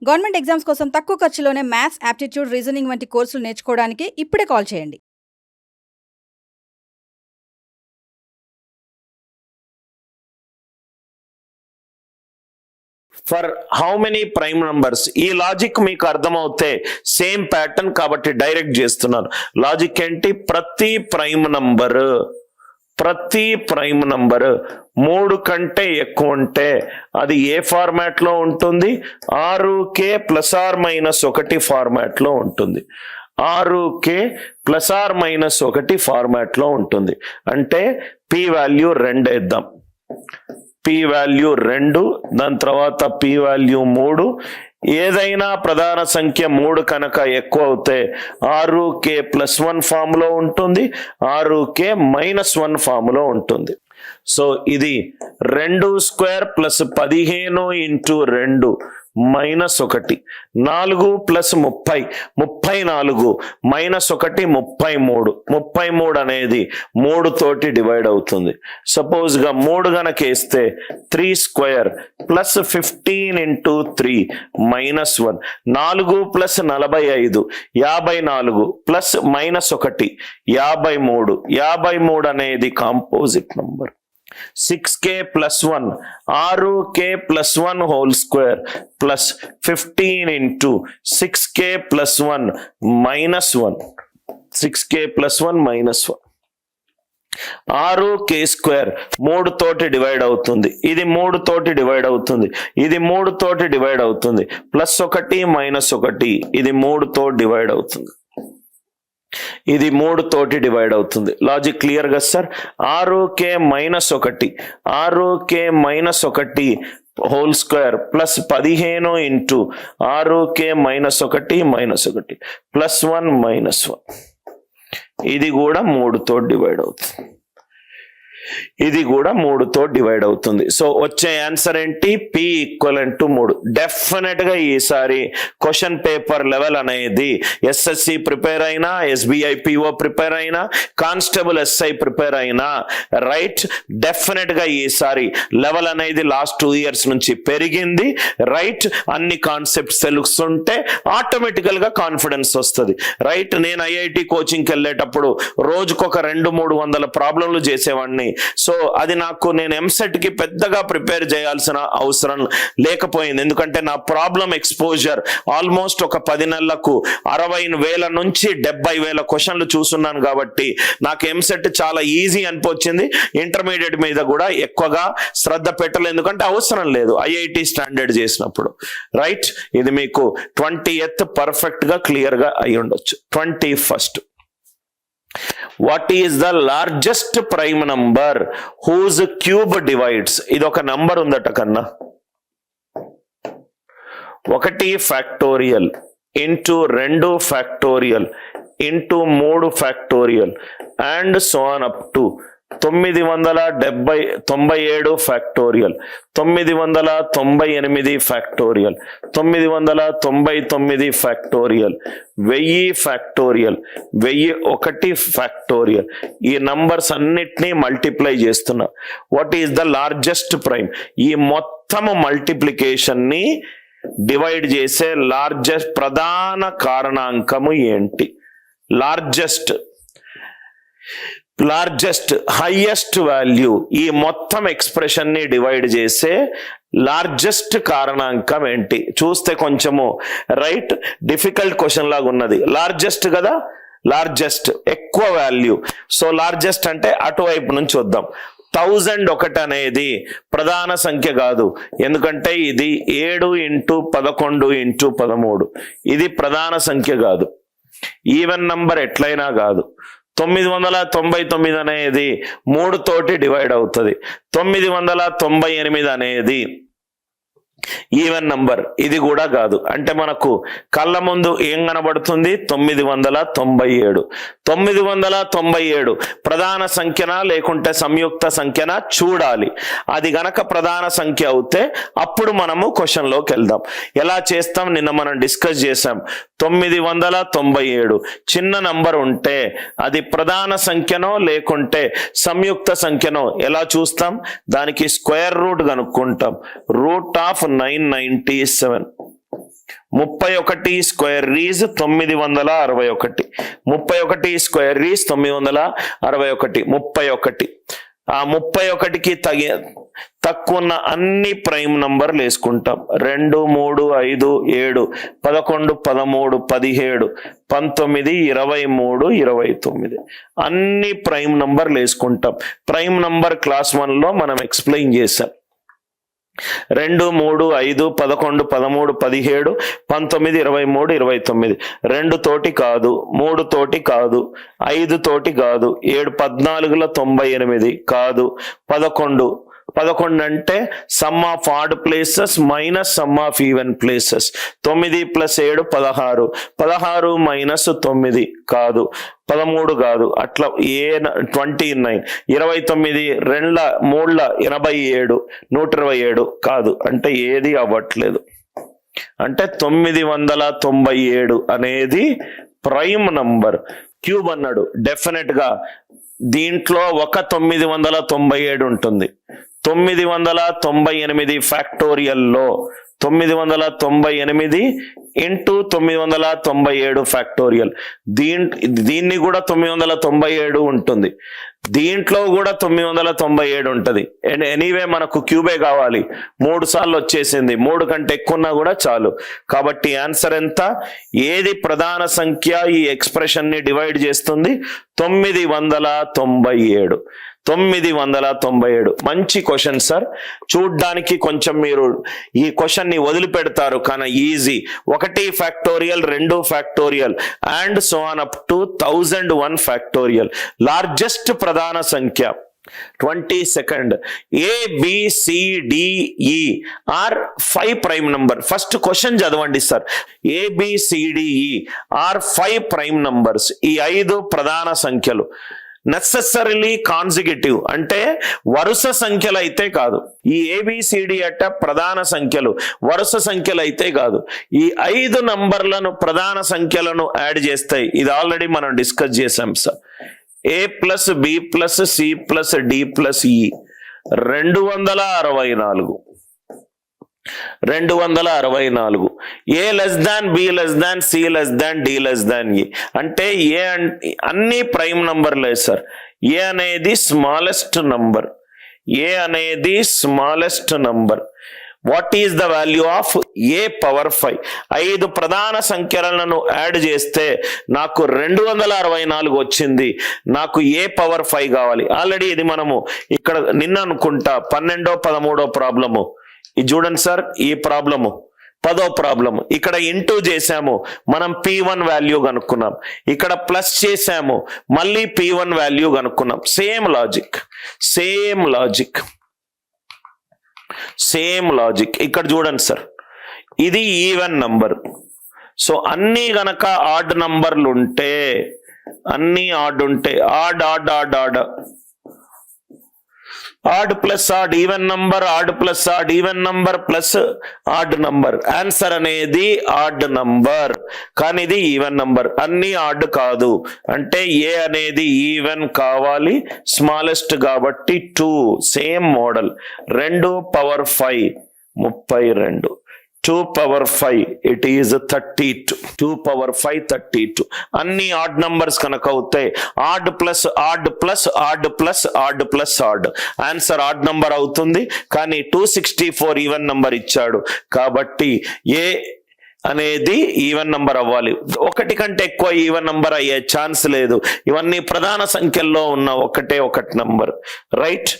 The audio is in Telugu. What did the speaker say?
గవర్నమెంట్ ఎగ్జామ్స్ కోసం తక్కువ ఖర్చులోనే మ్యాథ్స్, యాప్టిట్యూడ్, రీజనింగ్ వంటి కోర్సులు నేర్చుకోవడానికి ఇప్పుడే కాల్ చేయండి. For how many prime numbers? ఈ లాజిక్ మీకు అర్థమవుతే సేమ్ ప్యాటర్న్ కాబట్టి డైరెక్ట్ చేస్తున్నాను. లాజిక్ ఏంటి? ప్రతి ప్రైమ్ నంబర్ 3 కంటే ఎక్కువ ఉంటే అది ఏ ఫార్మాట్ లో ఉంటుంది? 6k ±1 ఫార్మాట్ లో ఉంటుంది. 6k ±1 ఫార్మాట్ లో ఉంటుంది. అంటే p వాల్యూ 2 వేద్దాం. p వాల్యూ 2, దాని తర్వాత p వాల్యూ 3. ఏదైనా ప్రధాన సంఖ్య 3 కనుక ఎక్కువ అవుతే 6k +1 ఫామ్ లో ఉంటుంది, 6k -1 ఫామ్ లో ఉంటుంది. సో ఇది 2² + 15 × 2 -1, 4 + 30 34 -1 33 అనేది 3 తోటి డివైడ్ అవుతుంది. సపోజ్ గా 3 గనక వేస్తే 3² + 15 × 3 -1, 4 + 45 54 +-1 53. 53 అనేది composite number. 6k +1 6k +1 whole square plus 15 × 6k +1 -1 6k +1 -1 6k² 3 తోటి డివైడ్ అవుతుంది. ఇది 3 తోటి డివైడ్ అవుతుంది. ఇది 3 తోటి డివైడ్ అవుతుంది. +1 -1 ఇది 3 తోటి డివైడ్ అవుతుంది. ఇది 3 తోటి డివైడ్ అవుతుంది. లాజిక్ క్లియర్ గా sir? 6k -1 6k -1 whole square plus 15 × 6k -1 +1 -1 ఇది కూడా 3 తోటి డివైడ్ అవుతుంది. ఇది కూడా 3 తో డివైడ్ అవుతుంది. సో వచ్చే ఆన్సర్ ఏంటి? p = 3. డెఫినెట్ గా ఈసారి క్వశ్చన్ పేపర్ లెవెల్ అనేది ఎస్ఎస్సి ప్రిపేర్ అయినా, SBI PO ప్రిపేర్ అయినా, కానిస్టేబుల్ SI ప్రిపేర్ అయినా రైట్, డెఫినెట్ గా ఈసారి లెవెల్ అనేది లాస్ట్ 2 years నుంచి పెరిగింది రైట్. అన్ని కాన్సెప్ట్స్ తెలుస్తుంటే ఆటోమేటికల్ గా కాన్ఫిడెన్స్ వస్తుంది రైట్. నేను IIT కోచింగ్కి వెళ్ళేటప్పుడు రోజుకొక 200-300 ప్రాబ్లంలు చేసేవాడిని. సో అది నాకు, నేను ఎంసెట్ కి పెద్దగా ప్రిపేర్ చేయాల్సిన అవసరం లేకపోయింది. ఎందుకంటే నా ప్రాబ్లం ఎక్స్పోజర్ ఆల్మోస్ట్ ఒక 10 నెలలకు 60,000 నుంచి 70,000 క్వశ్చన్లు చూస్తున్నాను కాబట్టి నాకు ఎంసెట్ చాలా ఈజీ అనిపించింది. ఇంటర్మీడియట్ మీద కూడా ఎక్కువగా శ్రద్ధ పెట్టలేదు, ఎందుకంటే అవసరం లేదు IIT స్టాండర్డ్ చేసినప్పుడు రైట్. ఇది మీకు 20th పర్ఫెక్ట్ గా క్లియర్ గా అయి ఉండొచ్చు. 21st, what is the largest prime number whose cube divides? ఇది ఒక నంబర్ ఉందట కన్నా. 1 factorial into 2 factorial into 3 factorial and so on up to 997 factorial, 998 factorial, 999 factorial, 1000 factorial, 1001 factorial. ఈ నంబర్స్ అన్నిటినీ మల్టిప్లై చేస్తున్నా. What is the largest prime? ఈ మొత్తం మల్టిప్లికేషన్ ని డివైడ్ చేసే లార్జెస్ట్ ప్రధాన కారణాంకము ఏంటి? లార్జెస్ట్ హైయెస్ట్ వాల్యూ, ఈ మొత్తం ఎక్స్ప్రెషన్ ని డివైడ్ చేసే లార్జెస్ట్ కారణాంకం ఏంటి? చూస్తే కొంచెము రైట్ డిఫికల్ట్ క్వశ్చన్ లాగా ఉన్నది. లార్జెస్ట్ కదా, లార్జెస్ట్ ఎక్కువ వాల్యూ. సో లార్జెస్ట్ అంటే అటువైపు నుంచి వద్దాం. 1001 అనేది ప్రధాన సంఖ్య కాదు, ఎందుకంటే ఇది 7 × 11 × 13. ఇది ప్రధాన సంఖ్య కాదు. ఈవెన్ నంబర్ ఎట్లయినా కాదు. 999 అనేది 3 తోటి డివైడ్ అవుతుంది. 998 అనేది ఈవెన్ నంబర్, ఇది కూడా కాదు. అంటే మనకు కళ్ళ ముందు ఏం కనబడుతుంది? 997. 997 ప్రధాన సంఖ్యనా లేకుంటే సంయుక్త సంఖ్యనా చూడాలి. అది గనక ప్రధాన సంఖ్య అవుతే అప్పుడు మనము క్వశ్చన్ లోకి వెళ్దాం. ఎలా చేస్తాం? నిన్న మనం డిస్కస్ చేసాం. 997 చిన్న నంబర్ ఉంటే అది ప్రధాన సంఖ్యనో లేకుంటే సంయుక్త సంఖ్యనో ఎలా చూస్తాం? దానికి స్క్వేర్ రూట్ కనుక్కుంటాం. Root of 997 31 square is 961. 31 square is 961. 31. ఆ 31కి తక్కువ ఉన్న అన్ని ప్రైమ్ నంబర్లు వేసుకుంటాం. 2, 3, 5, 7, 11, 13, 17, 19, 23, 29 అన్ని ప్రైమ్ నంబర్లు వేసుకుంటాం. ప్రైమ్ నంబర్ క్లాస్ 1లో మనం ఎక్స్ప్లెయిన్ చేసాం. 2, 3, 5, 11, 13, 17, 19, 23, 29 2 తోటి కాదు, 3 తోటి కాదు, 5 తోటి కాదు, 7, 14, 98 కాదు, 11 అంటే some of odd places minus sum of even places. 9 + 7 16, 16 - 9 కాదు, 13 కాదు, అట్లా 29, 29 2 3 87, 127 కాదు, అంటే ఏది అవ్వట్లేదు. అంటే 997 అనేది ప్రైమ్ నంబర్. క్యూబ్ అన్నాడు, డెఫినెట్ గా దీంట్లో ఒక 997 ఉంటుంది. 998 ఫ్యాక్టోరియల్లో 998 ఇంటూ 997 ఫ్యాక్టోరియల్. దీన్ని కూడా 997 ఉంటుంది, దీంట్లో కూడా 997 ఉంటుంది. ఎనీవే మనకు క్యూబే కావాలి, 3 సార్లు వచ్చేసింది, 3 కంటే ఎక్కువ ఉన్నా కూడా చాలు. కాబట్టి ఆన్సర్ ఎంత? ఏది ప్రధాన సంఖ్య ఈ ఎక్స్ప్రెషన్ ని డివైడ్ చేస్తుంది? 997. 997. మంచి క్వశ్చన్ సార్. చూడ్డానికి కొంచెం మీరు ఈ క్వశ్చన్ ని వదిలిపెడతారు, కానీ easy. 1 factorial, 2 factorial and so on up to 1001 factorial. Largest ప్రధాన సంఖ్య 22nd. ABCDE are 5 prime number. First question చదవండి sir. ABCDE are 5 prime numbers. ఈ 5 ప్రధాన సంఖ్యలు నెసెసరీలీ కాన్సిక్యూటివ్, అంటే వరుస సంఖ్యలు అయితే కాదు. ఈ ABCD అట్ట ప్రధాన సంఖ్యలు, వరుస సంఖ్యలు అయితే కాదు. ఈ 5 నంబర్లను ప్రధాన సంఖ్యలను యాడ్ చేస్తాయి. ఇది ఆల్రెడీ మనం డిస్కస్ చేసాం sir. A + B + C + D + E 264. 264. A < B < C < D < E అంటే ఏ అన్ని ప్రైమ్ నంబర్లే సార్. ఏ అనేది స్మాలెస్ట్ నంబర్. ఏ అనేది smallest number. What is the value of A⁵? 5 ప్రధాన సంఖ్యలను యాడ్ చేస్తే నాకు 264 వచ్చింది. నాకు A⁵ కావాలి. ఆల్రెడీ ఇది మనము ఇక్కడ నిన్న అనుకుంటా 12వ 13వ ప్రాబ్లము. ఇది చూడండి సార్, ఈ ప్రాబ్లము 10వ ప్రాబ్లము. ఇక్కడ ఇంటూ చేసాము, మనం P1 వాల్యూ కనుక్కున్నాం. ఇక్కడ ప్లస్ చేసాము, మళ్ళీ P1 వాల్యూ కనుక్కున్నాం. Same logic, same logic, same logic. ఇక్కడ చూడండి సార్, ఇది ఈవెన్ నంబర్. సో అన్ని గనక ఆడ్ నంబర్లు ఉంటే, అన్ని ఆడ్ ఉంటే, odd odd odd odd odd plus odd even number, odd plus odd even number plus odd number. Answer అనేది ఆడ్ నంబర్, కానీ ఇది ఈవెన్ నంబర్. అన్ని ఆడ్ కాదు, అంటే ఏ అనేది ఈవెన్ కావాలి, స్మాలెస్ట్ కాబట్టి 2. Same model. 2⁵ 32. 2⁵ it is 32. 2⁵ 32. అన్ని ఆడ్ నంబర్స్ కనుక అవుతాయి, add plus add plus add plus add plus add, answer odd number అవుతుంది. కానీ 264 ఈవెన్ నంబర్ ఇచ్చాడు, కాబట్టి ఏ అనేది ఈవెన్ నంబర్ అవ్వాలి. 1 కంటే ఎక్కువ ఈవెన్ నంబర్ అయ్యే ఛాన్స్ లేదు. ఇవన్నీ ప్రధాన సంఖ్యల్లో ఉన్న ఒకటే నంబర్, రైట్?